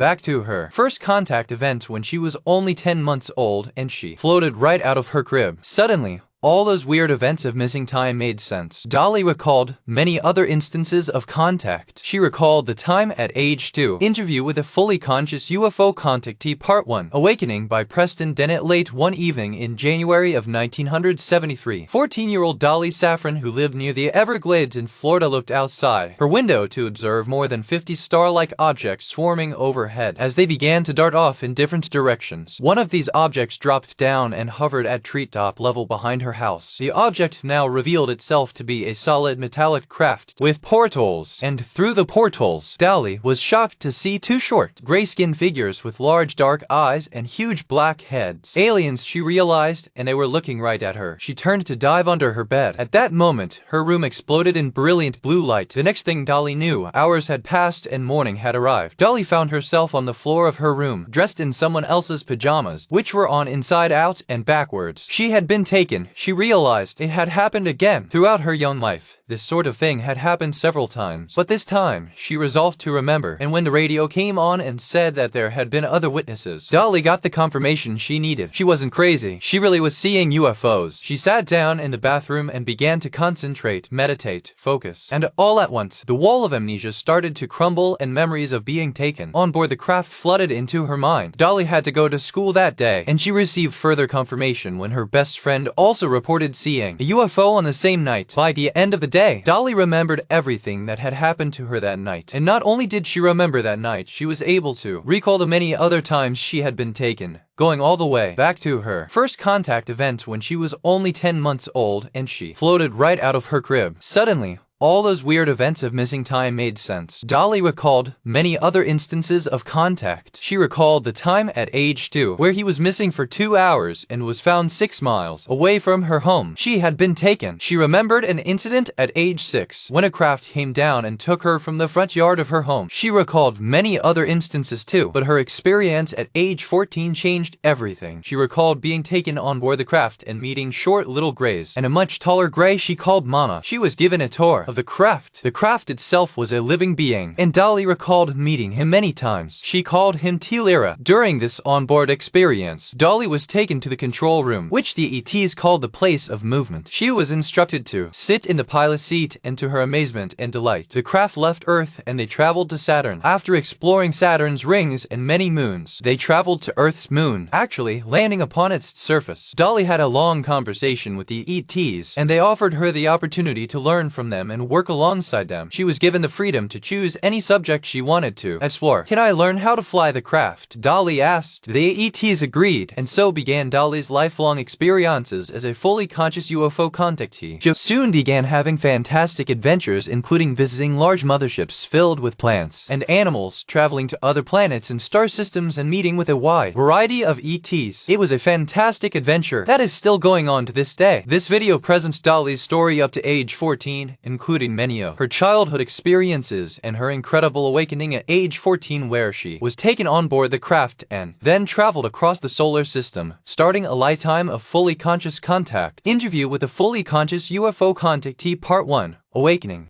back to her first contact event when she was only 10 months old and she floated right out of her crib. Suddenly, all those weird events of missing time made sense. Dolly recalled many other instances of contact. She recalled the time at age 2. Interview with a fully conscious UFO contactee Part 1. Awakening by Preston Dennett. Late one evening in January of 1973, 14-year-old Dolly Safran, who lived near the Everglades in Florida, looked outside her window to observe more than 50 star-like objects swarming overhead as they began to dart off in different directions. One of these objects dropped down and hovered at treetop level behind her house. The object now revealed itself to be a solid metallic craft with portholes, and through the portholes, Dolly was shocked to see two short, gray-skinned figures with large dark eyes and huge black heads. Aliens, she realized, and they were looking right at her. She turned to dive under her bed. At that moment, her room exploded in brilliant blue light. The next thing Dolly knew, hours had passed and morning had arrived. Dolly found herself on the floor of her room, dressed in someone else's pajamas, which were on inside out and backwards. She had been taken. She realized it had happened again. Throughout her young life, this sort of thing had happened several times. But this time, she resolved to remember, and when the radio came on and said that there had been other witnesses, Dolly got the confirmation she needed. She wasn't crazy. She really was seeing UFOs. She sat down in the bathroom and began to concentrate, meditate, focus. And all at once, the wall of amnesia started to crumble and memories of being taken on board the craft flooded into her mind. Dolly had to go to school that day, and she received further confirmation when her best friend also reported seeing a UFO on the same night. By the end of the day, Dolly remembered everything that had happened to her that night. And not only did she remember that night, she was able to recall the many other times she had been taken, going all the way back to her first contact event when she was only 10 months old and she floated right out of her crib. Suddenly, all those weird events of missing time made sense. Dolly recalled many other instances of contact. She recalled the time at age 2, where he was missing for 2 hours and was found 6 miles away from her home. She had been taken. She remembered an incident at age 6, when a craft came down and took her from the front yard of her home. She recalled many other instances too, but her experience at age 14 changed everything. She recalled being taken on board the craft and meeting short little grays and a much taller gray she called Mama. She was given a tour of the craft. The craft itself was a living being, and Dolly recalled meeting him many times. She called him Tilira. During this onboard experience, Dolly was taken to the control room, which the ETs called the place of movement. She was instructed to sit in the pilot seat, and to her amazement and delight, the craft left Earth and they traveled to Saturn. After exploring Saturn's rings and many moons, they traveled to Earth's moon, actually landing upon its surface. Dolly had a long conversation with the ETs, and they offered her the opportunity to learn from them and work alongside them. She was given the freedom to choose any subject she wanted to explore. "Can I learn how to fly the craft?" Dolly asked. The ETs agreed, and so began Dolly's lifelong experiences as a fully conscious UFO contactee. She soon began having fantastic adventures, including visiting large motherships filled with plants and animals, traveling to other planets and star systems, and meeting with a wide variety of ETs. It was a fantastic adventure that is still going on to this day. This video presents Dolly's story up to age 14, including many of her childhood experiences and her incredible awakening at age 14, where she was taken on board the craft and then traveled across the solar system, starting a lifetime of fully conscious contact. Interview with a fully conscious UFO contactee Part 1. Awakening.